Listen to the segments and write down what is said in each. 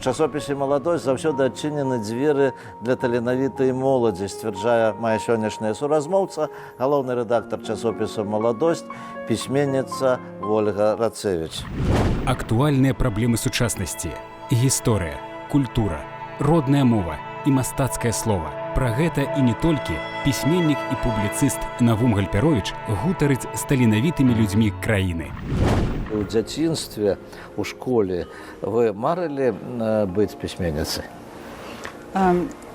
У часопісе «Маладосць» заўсёды адчынены дзверы для таленавітай моладзі, сцвярджае мая сённяшняя суразмоўца, галоўны рэдактар часопісу «Маладосць», пісьменніца Вольга Рацевіч. Актуальныя праблемы сучаснасці, гісторыя, культура, родная мова і мастацкае слова. Пра гэта і не толькі пісьменнік і публіцыст Навум Гальперовіч гутарыць з таленавітымі людзьмі краіны. У дзяцінстве, у школе вы марылі быць пісьменніцай?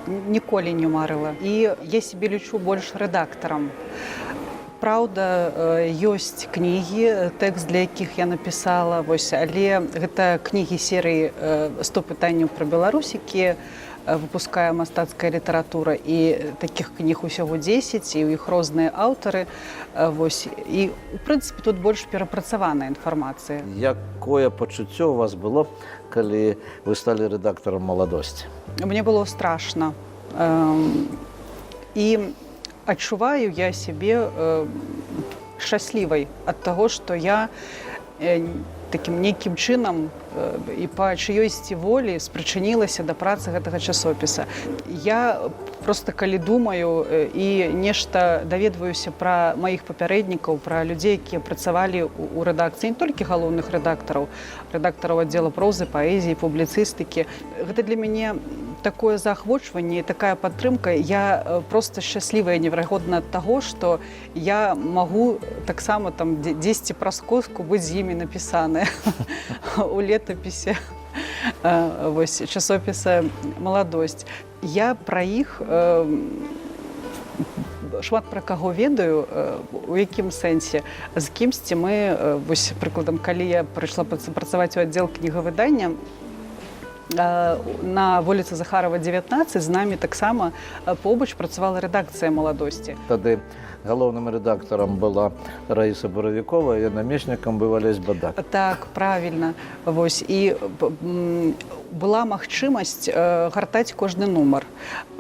Ніколі не марыла. І я сябе лічу больш рэдактарам. Праўда, ёсць кнігі, тэкст для якіх я напісала, але гэта кнігі серыі «100 пытанняў пра Беларусь», якія выпускае мастацкая літаратура, і такіх кніг усяго 10, і ў іх розныя аўтары. І, у прынцыпе, тут больш перапрацаваная інфармацыя. Якое пачуццё у вас было, калі вы сталі рэдактарам «Маладосці»? Мне было страшна. І адчуваю я сябе шчаслівай ад таго, што я такім нейкім чынам і па чыёйсьці волі спрычынілася да працы гэтага часопіса. Я проста калі думаю і нешта даведваюся пра маіх папярэднікаў, пра людзей, якія працавалі ў рэдакцыі, не толькі галоўных рэдактараў, рэдактараў аддзела прозы, паэзіі, публіцыстыкі. Гэта для мяне такое заахвочванне, такая падтрымка. Я проста шчаслівая неверагодна ад таго, што я магу таксама там дзесьці праз коску быць з імі напісаная у летапісе часопіса «Маладосць». Я пра іх шмат пра каго ведаю, у якім сэнсе. З кімсьці мы, прыкладам, калі я прыйшла працаваць у аддзел кнігавыдання, на вуліцы Захарова, 19, з намі таксама побач працавала рэдакцыя «Маладосці». Тады галоўным рэдактарам была Раіса Буравікова, і намеснікам быў Алесь Бадак. Так, правільна. І была магчымасць гартаць кожны нумар.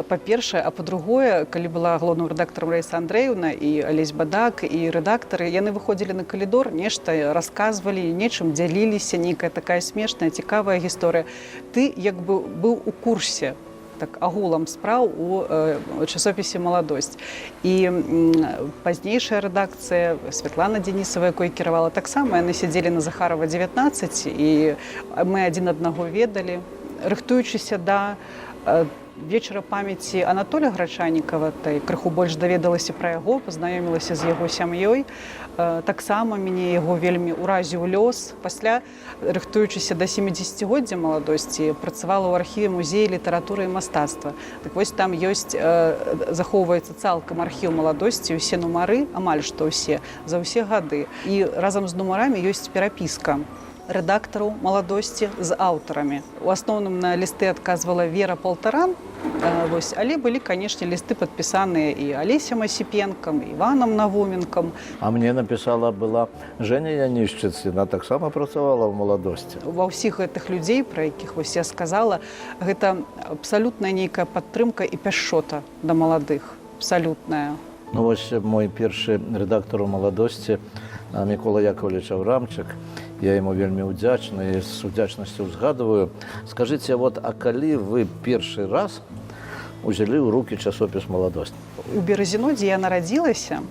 Па-першае, а па-другое, калі была галоўным рэдактарам Раіса Андрэевна і Алесь Бадак, і рэдактары, яны выходзілі на калідор, нешта расказвалі, нечым дзяліліся, нейкая такая смешная, цікавая гісторыя. Ты як бы быў у курсе так агулам спраў у часопісе «Маладосць». І пазнейшая рэдакцыя, Святлана Денісова, якой кіравала, таксама яны сядзелі на Захарова, 19, і мы адзін аднаго ведалі. Рыхтуючыся да вечара памяці Анатолія Грачанікава, крыху больш даведалася пра яго, пазнаёмілася з яго сям'ёй. Таксама мяне яго вельмі ўразіў лёс. Пасля, рыхтуючыся да 70-годдзя «Маладосці», працавала ў архіве музея літаратуры і мастацтва. Так вось там ёсць, захоўваецца цалкам архіў «Маладосці», усе нумары, амаль што ўсе, за ўсе гады. І разам з нумарамі ёсць перапіска рэдактараў «Маладосці» з аўтарамі. У асноўным на лісты адказвала Вера Полтаран, але былі, канешне, лісты падпісаныя і Алесем Асіпенкам, і Іванам Навуменкам. А мне напісала была Жэня Янішчыц, яна таксама працавала ў «Маладосці». Ва ўсіх гэтых людзей, пра якіх я сказала, гэта абсалютная нейкая падтрымка і пяшчота да маладых. Абсалютная. Вось мой першы рэдактар у «Маладосці» Мікола Яковлевич Аврамчык. Я яму вельмі ўдзячны і з удзячнасцю ўзгадваю. Скажыце, а калі вы першы раз узялі ў рукі часопіс «Маладосць»? У Беразіно, дзе я нарадзілася,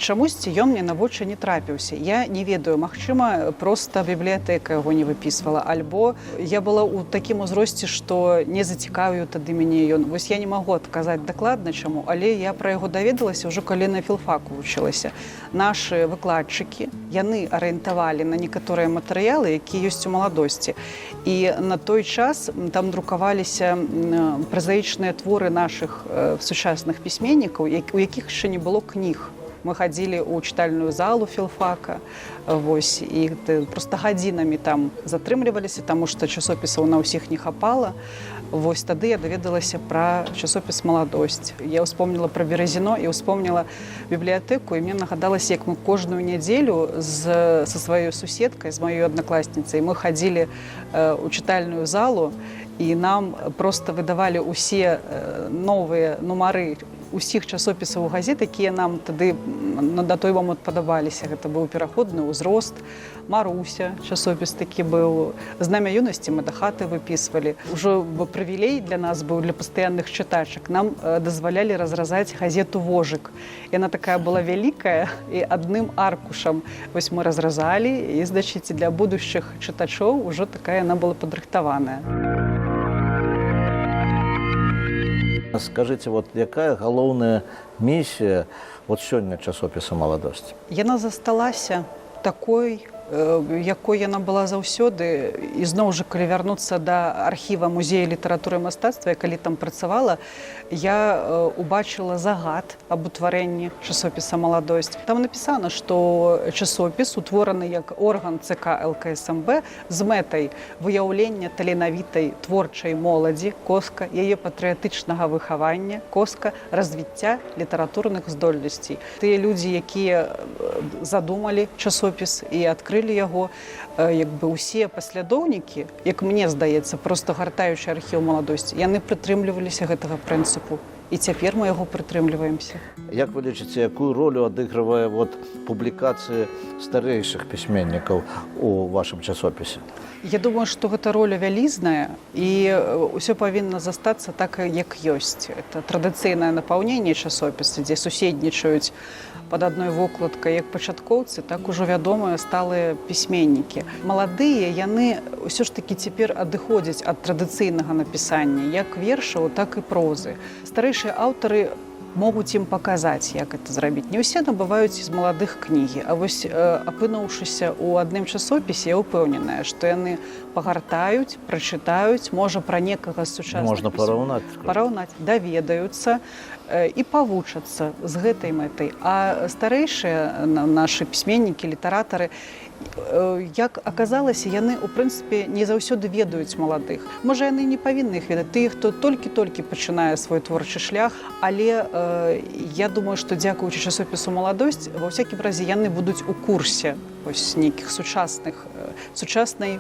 чамусьці ён мне на вочы не трапіўся. Я не ведаю, магчыма, проста бібліятэка яго не выпісвала, альбо я была ў такім узросце, што не зацікавіў тады мяне ён. Вось я не магу адказаць дакладна чаму, але я пра яго даведалася ўжо калі на філфаку вучылася. Нашы выкладчыкі, яны арыентавалі на некаторыя матэрыялы, якія ёсць у «Маладосці». І на той час там друкаваліся празаічныя творы нашых сучасных пісьменнікаў, у якіх яшчэ не было кніг. Мы хадзілі ў чытальную залу філфака, і проста гадзінамі там затрымліваліся, таму што часопісаў на ўсіх не хапала. Тады я даведалася пра часопіс «Маладосць». Я ўспомніла пра Беразіно і ўспомніла бібліятэку, і мне нагадалася, як мы кожную нядзелю са сваёй суседкай, з маёй аднакласніцай, мы хадзілі ў чытальную залу, і нам просто выдавалі ўсе новыя нумары усіх часопісаў газет, якія нам тады на той момант падабаліся. Гэта быў пераходны ўзрост, Маруся, часопіс такі быў, знамя юнасці мы да хаты выпісвалі. Ужо прывілей для нас быў для пастаянных чытачак. Нам дазвалялі разразаць газету «Вожык». Яна такая была вялікая і адным аркушам. Вось мы разразалі і, значыць, для будучых чытачоў ужо такая яна была падрыхтаваная. Скажите, вот якая галоўная місія вот сёння часопіса «Маладосць»? Яна засталася такой, якой яна была заўсёды. І зноў жа, калі вярнуцца да архіва музея літаратуры і мастацтва, я калі там працавала, я убачыла загад аб утварэнні часопіса «Маладосць». Там напісана, што часопіс утвораны як орган ЦК ЛКСМБ з мэтай выяўлення таленавітай творчай моладзі, коска яе патрыятычнага выхавання, коска развіцця літаратурных здольнасцей. Тыя людзі, якія задумалі часопіс і адкрылі яго, як бы усе паслядоўнікі, як мне здаецца, просто гартаючы архіў «Маладосць», яны прытрымліваліся гэтага прынцыпу. І цяпер мы яго прытрымліваемся. Як вы лічыце, якую ролю адыгрывае вот публікацыі старэйшых пісьменнікаў у вашым часопісе? Я думаю, што гэта роля вялізная, і ўсё павінна застацца так, як ёсць. Это традыцыйнае напаўненне часопіса, дзе суседнічаюць пад адной вокладкай як пачаткоўцы, так ужо вядомыя сталыя пісьменнікі. Маладыя, яны ўсё ж такі цяпер адыходзяць ад традыцыйнага напісання, як вершаў, так і прозы. Старэйшыя аўтары могуць ім паказаць, як гэта зрабіць. Не ўсе набываюць з маладых кнігі, а вось апынуўшыся ў адным часопісе, я ўпэўненая, што яны пагартаюць, прачытаюць, можа, пра некага з сучасных Можна параўнаць, даведаюцца і павучацца з гэтай мэтай. А старэйшыя нашы пісьменнікі, літаратары, як аказалася, яны, у прынцыпе, не заўсёды ведаюць маладых. Можа, яны не павінны іх ведаць, тыя, хто толькі-толькі пачынае свой творчы шлях, але я думаю, што дзякуючы часопісу «Маладосць», ва ўсякім разе яны будуць у курсе нейкіх сучаснай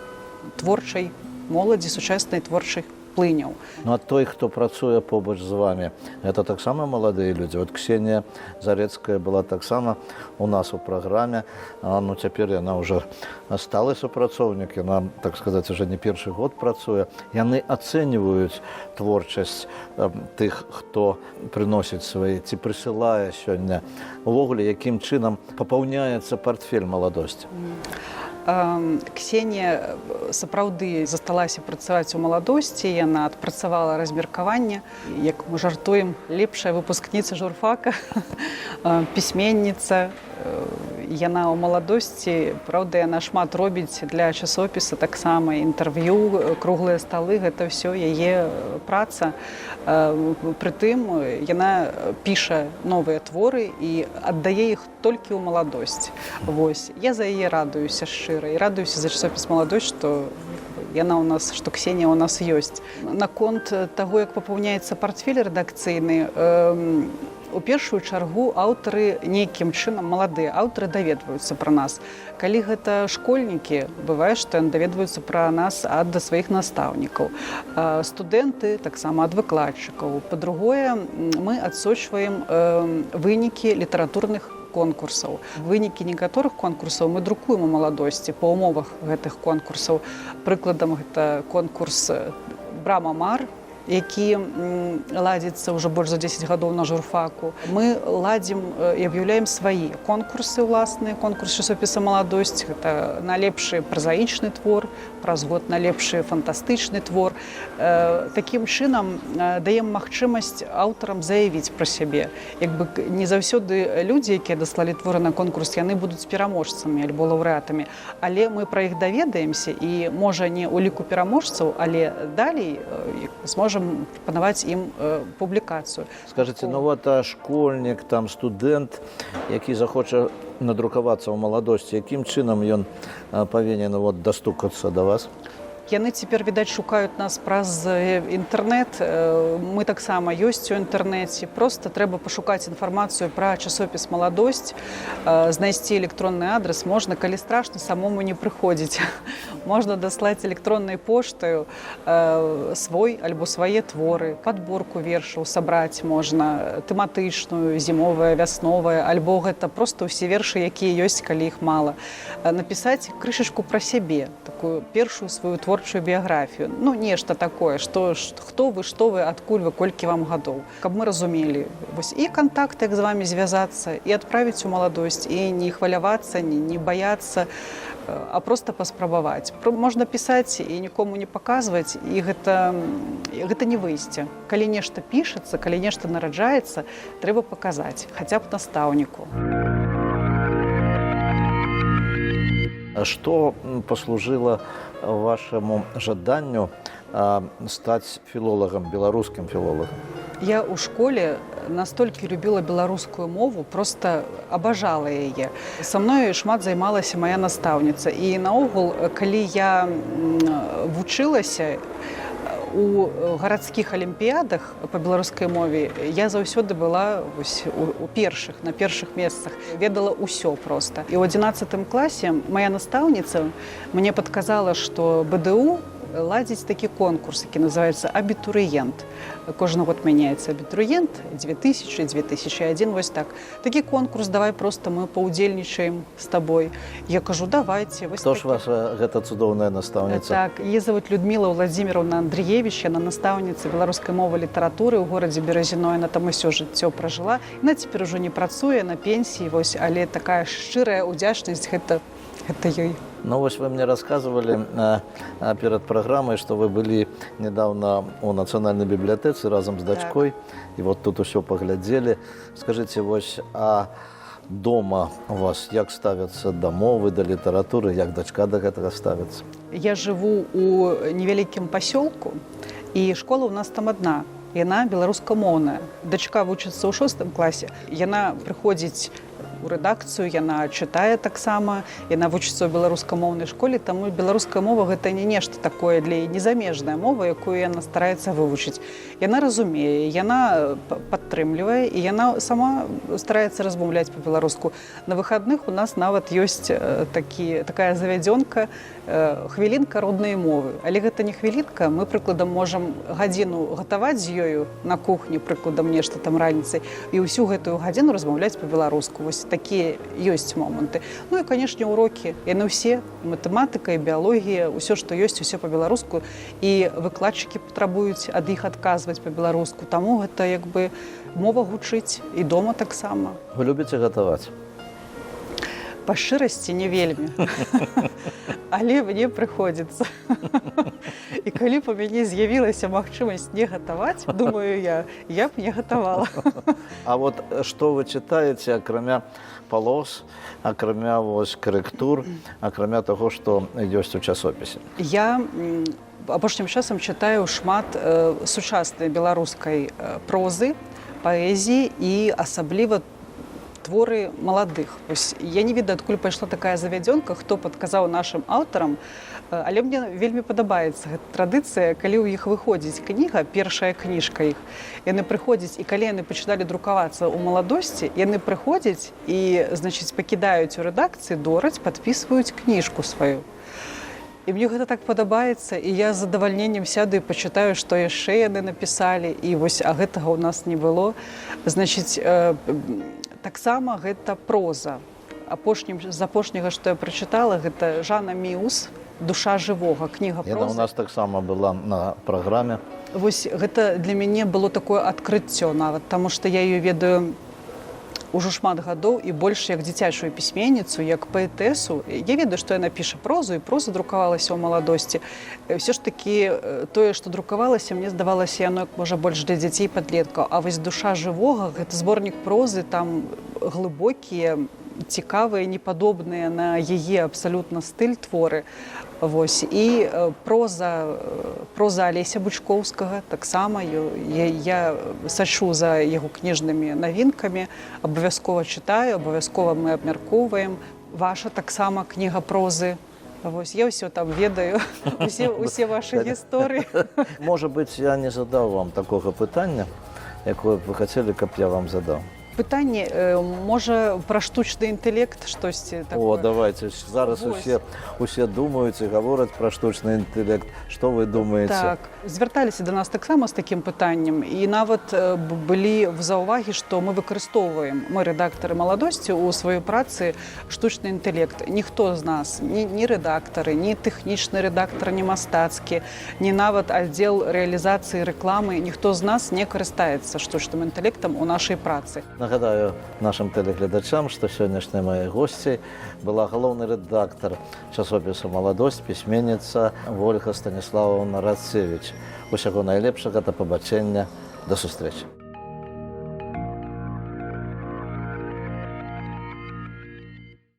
творчай моладзі, сучаснай творчай плыняў. Ну, а той, хто працуе побач з вами, это таксама маладыя людзі. Вот Ксенія Зарецкая была таксама у нас у праграме. Ну, цяпер яна ўжо сталы супрацоўнік, яна, так сказаць, уже не першы год працуе. Яны ацэньваюць творчасць тых, хто прыносіць свае, ці прысылае сёння. Увогуле, якім чынам папаўняецца партфель «Маладосці»? Ксенія сапраўды засталася працаваць у «Маладосці», яна адпрацавала размеркаванне, як мы жартуем, лепшая выпускніца журфака, пісьменніца. Яна ў «Маладосці», праўда, яна шмат робіць для часопіса, таксама інтэрв'ю, круглыя сталы, гэта ўсё яе праца. Прытым яна піша новыя творы і аддае іх толькі ў «Маладосць». Вось. Я за яе радуюся шчыра і радуюся за часопіс «Маладосць», што яна ў нас, што Ксенія ў нас ёсць. Наконт таго, як папаўняецца партфель рэдакцыйны, у першую чаргу аўтары нейкім чынам, маладыя аўтары даведваюцца пра нас. Калі гэта школьнікі, бывае, што яны даведваюцца пра нас ад сваіх настаўнікаў. Студэнты таксама ад выкладчыкаў. Па-другое, мы адсочваем вынікі літаратурных конкурсаў. Вынікі некаторых конкурсаў мы друкуем у «Маладосці» па умовах гэтых конкурсаў. Прыкладам, гэта конкурс «Брама-Мар», які ладзіцца ўжо больш за 10 гадоў на журфаку. Мы ладзім і аб'яўляем свае конкурсы ўласныя. Конкурс часопіса «Маладосць» – гэта налепшы празаічны твор, праз год налепшы фантастычны твор. Такім чынам даем магчымасць аўтарам заявіць пра сябе. Як бы не заўсёды людзі, якія даслалі творы на конкурс, яны будуць пераможцамі альбо лаўрэатамі. Але мы пра іх даведаемся і, можа, не ў ліку пераможцаў, але далей зможам прапанаваць ім публікацыю. Скажыце, ну вот школьнік, там студэнт, які захоча надрукавацца ў «Маладосці», якім чынам ён павінен вот дастукацца да вас? Яны цяпер, відаць, шукаюць нас праз інтэрнэт. Мы таксама ёсць у інтэрнэце. Проста трэба пашукаць інфармацыю пра часопіс «Маладосць», знайсці электронны адрас. Можна, калі страшна, самому не прыходзіць. Можна даслаць электроннай поштаю свой альбо свае творы, падборку вершаў сабраць можна, тэматычную, зімовая, вясновая, альбо гэта проста ўсе вершы, якія ёсць, калі іх мала. Напісаць крышачку пра сябе, такую першую сваю творчую біяграфію. Ну, нешта такое, хто вы, што вы, адкуль вы, колькі вам гадоў. Каб мы разумелі. Вось і кантакт, як з вамі звязацца, і адправіць у «Маладосць», і не хвалявацца, не баяцца, а проста паспрабаваць. Можна пісаць і нікому не паказваць, і гэта не выйсце. Калі нешта пішацца, калі нешта нараджаецца, трэба паказаць, хаця б настаўніку. Что послужило вашему жаданню стать филологом, белорусским филологом? Я ў школе настолькі любіла беларускую мову, просто абажала яе. Са мной шмат займалася моя настаўніца. І наогул, калі я вучылася у гарадскіх алімпіядах па беларускай мове, я заўсёды была на першых месцах. Ведала ўсё проста. І ў 11 класе моя настаўніца мне падказала, што БДУ ладзіць такі конкурс, які называецца «Абітурыент». Кожны год мяняецца абітурыент, 2000, 2001, вось так. Такі конкурс, давай просто мы паўдзельнічаем з табой. Я кажу, давайте. Хто ж ваша гэта цудоўная настаўніца? Так, яе зовут Людмила Владимировна Андріевич, яна настаўніца беларускай мовы літаратуры ў горадзе Беразіно, яна там усё жыццё пражыла. Яна цяпер ужо не працуе на пенсіі, вось, але такая шчырая ўдзячнасць гэта ёй. Ну, вот вы мне рассказывали перед программой, что вы были недавно у Национальной библиотеке разом с дочкой, и вот тут все поглядели. Скажите, вот, а дома у вас як ставятся домовы до литературы, як дочка до этого ставится? Я живу у невеликім пасёлку, і школа у нас там одна. Яна беларускамоўная. Дачка вучыцца ў 6 класе. Яна прыходзіць у рэдакцыю, яна чытае таксама, яна вучыцца ў беларускамоўнай школе, таму беларуская мова гэта не нешта такое для яе незамежная мова, якую яна стараецца вывучыць. Яна разумее, яна падтрымлівае, і яна сама стараецца размаўляць па-беларуску. На выхадных у нас нават ёсць такая завядзёнка, хвілінка роднай мовы. Але гэта не хвілінка, мы, прыкладам, можам гадзіну гатаваць з ёю на кухні, прыкладам, нешта там раніцай, і ўсю гэтую гадзіну размаўляць па-беларуску. Вось такія ёсць моманты. Ну і, канешне, урокі. Яны ўсе, матэматыка і біялогія, ўсё, што ёсць, усё па-беларуску. І выкладчыкі патрабуюць ад іх адказваць па-беларуску. Таму гэта, як бы, мова гучыць і дома таксама. Вы любіце гатаваць? Па шчырасці не вельмі. Але мне прыходзіцца. І калі б у мяне з'явілася магчымасць не гатаваць, думаю я б не гатавала. А вот что вы читаете, акрамя полос, акрамя корректур, акрамя того, что ёсць у часопісе? Я апошнім часам чытаю шмат сучаснай беларускай прозы, паэзіі і асабліва творы маладых. Я не ведаю, адкуль пайшла такая завядзёнка, хто падказаў нашым аўтарам, але мне вельмі падабаецца гэта традыцыя, калі ў іх выходзіць кніга, першая кніжка іх. Яны прыходзяць, і калі яны пачыналі друкавацца ў «Маладосці», яны прыходзяць і, значыць, пакідаюць у рэдакцыі, дораць, падпісваюць кніжку сваю. І мне гэта так падабаецца, і я з задавальненнем сяду і пачытаю, што яшчэ яны напісалі, і вось, а гэтага ў нас не было. Значыць, таксама гэта проза. З апошняга, што я прачытала, гэта Жана Міус «Душа жывога», кніга прозы. Яна у нас таксама была на праграме. Вось гэта для мяне было такое адкрыццё нават, таму што я яе ведаю ўжо шмат гадоў і больш як дзіцячую пісьменніцу, як паэтэсу. Я ведаю, што яна піша прозу, і проза друкавалася ў «Маладосці». Все ж такі тое, што друкавалася, мне здавалася, яно як можа больш для дзяцей падлеткаў. А вось «Душа жывога» — гэта зборнік прозы, там глыбокія, цікавыя, непадобныя на яе абсалютна стыль творы. Вось. І проза Алеся Бучкоўскага таксама. Я сачу за яго кніжнымі навінкамі, абавязкова чытаю, абавязкова мы абмяркоўваем. Ваша таксама кніга прозы Вось я ўсё там ведаю, усе ваши гісторыі. Можа быць, я не задаў вам такога пытання, якое б вы хацелі, каб я вам задаў. Пытанне, можа, пра штучны інтэлект штосьці О, такое? давайте, зараз Вось. усе думаюць і гавораць пра штучны інтэлект. Што вы думаеце? Так, звярталіся да нас таксама з такім пытаннем, і нават былі в заўвагі, што мы выкарыстоўваем, мы рэдактары маладосці у сваёй працы штучны інтэлект. Ніхто з нас, ні рэдактары, ні тэхнічны рэдактар, ні мастацкі, ні нават аддзел рэалізацыі рэкламы, ніхто з нас не карыстаецца штучным інтэлектам у нашай працы. Нагадаю нашим телеглядачам, што сённяшняй маёй госцяй была галоўны рэдактар часопісу «Маладосць», пісьменніца Вольга Станіславаўна Рацевіч. Усяго найлепшага, да пабачэння, да сустрэчы.